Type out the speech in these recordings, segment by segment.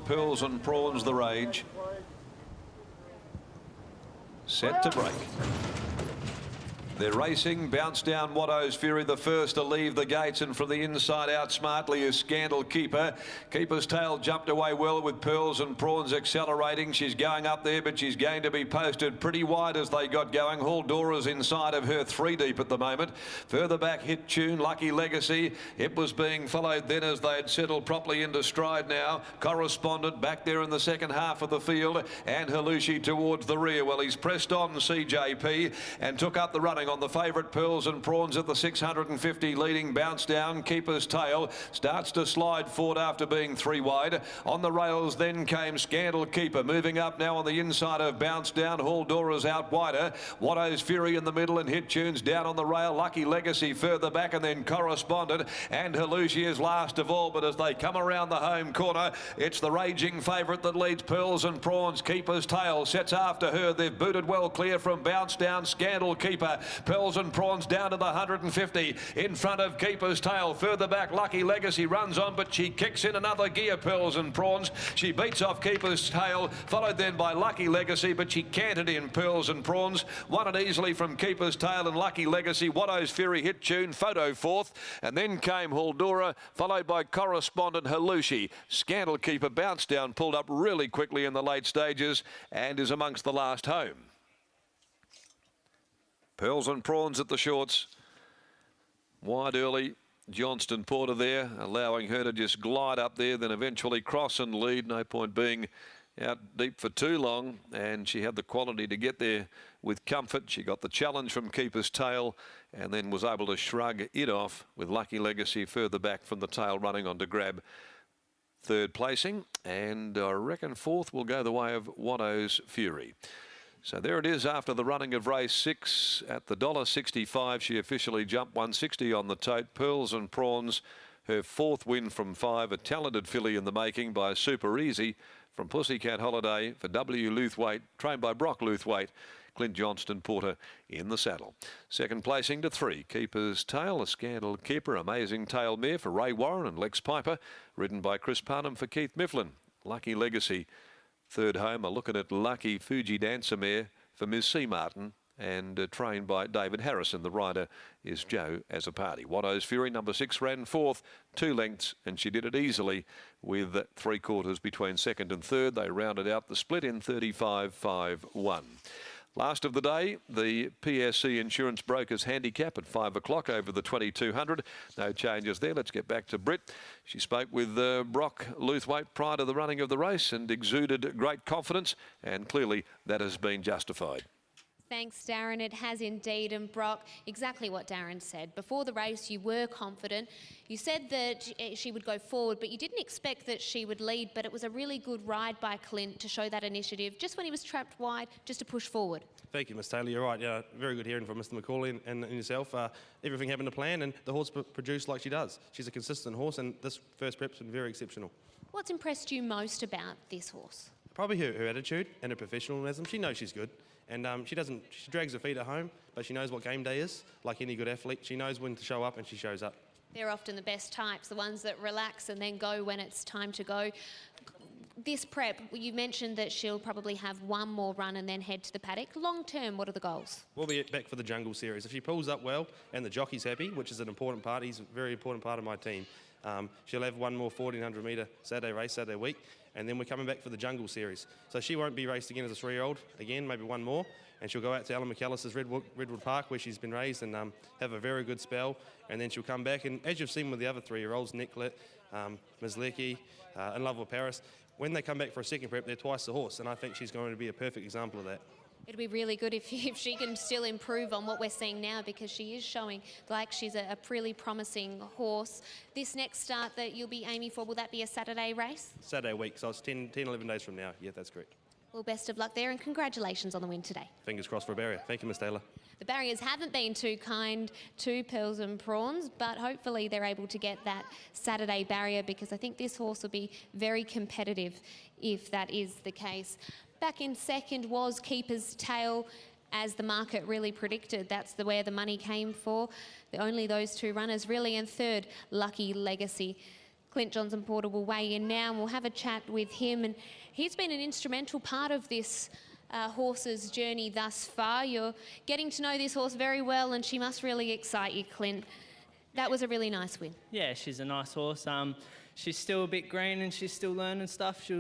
Pearls and Prawns, the rage. Set to break. They're racing. Bounce Down, Watto's Fury, the first to leave the gates, and from the inside out smartly is Scandal Keeper. Keeper's Tail jumped away well with Pearls and Prawns accelerating. She's going up there, but she's going to be posted pretty wide as they got going. Haldora's inside of her, 3 deep at the moment. Further back, Hit Tune, Lucky Legacy. It was being followed then as they had settled properly into stride now. Correspondent back there in the second half of the field, and Halushi towards the rear. Well, he's pressed on CJP and took up the running on the favourite Pearls and Prawns at the 650, leading Bounce Down. Keeper's Tail starts to slide forward after being 3 wide. On the rails then came Scandal Keeper, moving up now on the inside of Bounce Down. Haldora's out wider. Watto's Fury in the middle, and Hit Tunes down on the rail. Lucky Legacy further back, and then Correspondent and Halushi is last of all. But as they come around the home corner, it's the raging favourite that leads Pearls and Prawns. Keeper's Tail sets after her. They've booted well clear from Bounce Down. Scandal Keeper. Pearls and Prawns down to the 150 in front of Keeper's Tail. Further back, Lucky Legacy runs on, but she kicks in another gear. Pearls and Prawns, she beats off Keeper's Tail, followed then by Lucky Legacy, but she canted in Pearls and Prawns. Won it easily from Keeper's Tail and Lucky Legacy. Watto's Fury, Hit Tune, Photo fourth, and then came Haldora, followed by Correspondent, Halushi. Scandal Keeper, Bounce Down, pulled up really quickly in the late stages and is amongst the last home. Pearls and Prawns at the shorts. Wide early. Johnston Porter there, allowing her to just glide up there, then eventually cross and lead. No point being out deep for too long, and she had the quality to get there with comfort. She got the challenge from Keeper's Tail and then was able to shrug it off with Lucky Legacy further back from the tail, running on to grab third placing. And I reckon fourth will go the way of Watto's Fury. So there it is after the running of race 6 at the $1.65. She officially jumped 160 on the tote. Pearls and Prawns, her 4th win from 5. A talented filly in the making by Super Easy from Pussycat Holiday for W. Luthwaite, trained by Brock Luthwaite. Clint Johnston Porter in the saddle. Second placing to 3. Keeper's Tail, a Scandal Keeper, amazing tail mare for Ray Warren and Lex Piper, ridden by Chris Parnham for Keith Mifflin. Lucky Legacy, third home. A look at Lucky Fuji Dancer mare for Ms. C. Martin, and trained by David Harrison. The rider is Joe Azzopardi. Watto's Fury, number 6, ran 4th, 2 lengths, and she did it easily with 3/4 between second and third. They rounded out the split in 35.51. Last of the day, the PSC Insurance Brokers Handicap at 5 o'clock over the 2200. No changes there. Let's get back to Britt. She spoke with Brock Luthwaite prior to the running of the race and exuded great confidence, and clearly that has been justified. Thanks, Darren. It has indeed. And Brock, exactly what Darren said. Before the race, you were confident. You said that she would go forward, but you didn't expect that she would lead. But it was a really good ride by Clint to show that initiative, just when he was trapped wide, just to push forward. Thank you, Miss Taylor. You're right. Yeah, very good hearing from Mr. McCauley and yourself. Everything happened to plan, and the horse produced like she does. She's a consistent horse, and this first prep's been very exceptional. What's impressed you most about this horse? Probably her attitude and her professionalism. She knows she's good. And she drags her feet at home, but she knows what game day is. Like any good athlete, she knows when to show up, and she shows up. They're often the best types, the ones that relax and then go when it's time to go. This prep, you mentioned that she'll probably have one more run and then head to the paddock. Long term, what are the goals? We'll be back for the Jungle Series. If she pulls up well and the jockey's happy, which is an important part, he's a very important part of my team, she'll have one more 1400 metre Saturday race, Saturday week, and then we're coming back for the Jungle Series. So she won't be raced again as a 3-year-old, again, maybe one more, and she'll go out to Alan McAllister's Redwood Park, where she's been raised, and have a very good spell, and then she'll come back. And as you've seen with the other 3-year-olds, Nicklet, Ms. Lecky, and Love of Paris, when they come back for a second prep, they're twice the horse, and I think she's going to be a perfect example of that. It'd be really good if she can still improve on what we're seeing now, because she is showing like she's a really promising horse. This next start that you'll be aiming for, will that be a Saturday race? Saturday week, so it's 11 days from now. Yeah, that's correct. Well, best of luck there, and congratulations on the win today. Fingers crossed for a barrier. Thank you, Miss Taylor. The barriers haven't been too kind to Pearls and Prawns, but hopefully they're able to get that Saturday barrier, because I think this horse will be very competitive if that is the case. Back in second was Keeper's Tail, as the market really predicted. That's where the money came for. Only those 2 runners really. And third, Lucky Legacy. Clint Johnson-Porter will weigh in now and we'll have a chat with him. And he's been an instrumental part of this horse's journey thus far. You're getting to know this horse very well and she must really excite you, Clint. That was a really nice win. Yeah, she's a nice horse. She's still a bit green and she's still learning stuff. She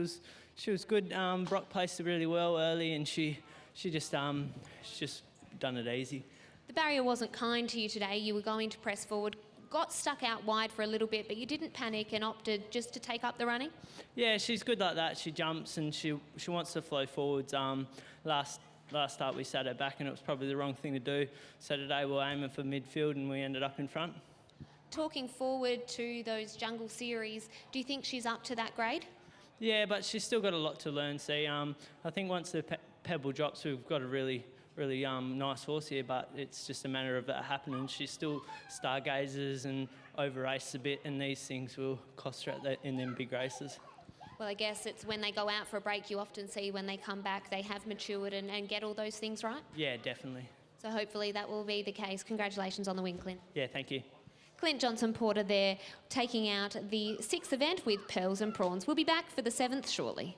was good. Brock placed her really well early and she just done it easy. The barrier wasn't kind to you today. You were going to press forward, got stuck out wide for a little bit, but you didn't panic and opted just to take up the running? Yeah, she's good like that. She jumps and she wants to flow forwards. Last start we sat her back and it was probably the wrong thing to do. So today we're aiming for midfield and we ended up in front. Talking forward to those Jungle Series, do you think she's up to that grade? Yeah, but she's still got a lot to learn. See, I think once the pebble drops, we've got a really nice horse here, but it's just a matter of that happening. She still stargazes and over-races a bit, and these things will cost her in them big races. Well, I guess it's when they go out for a break, you often see when they come back, they have matured and get all those things right? Yeah, definitely. So hopefully that will be the case. Congratulations on the win, Clint. Yeah, thank you. Clint Johnson-Porter there, taking out the 6th event with Pearls and Prawns. We'll be back for the 7th shortly.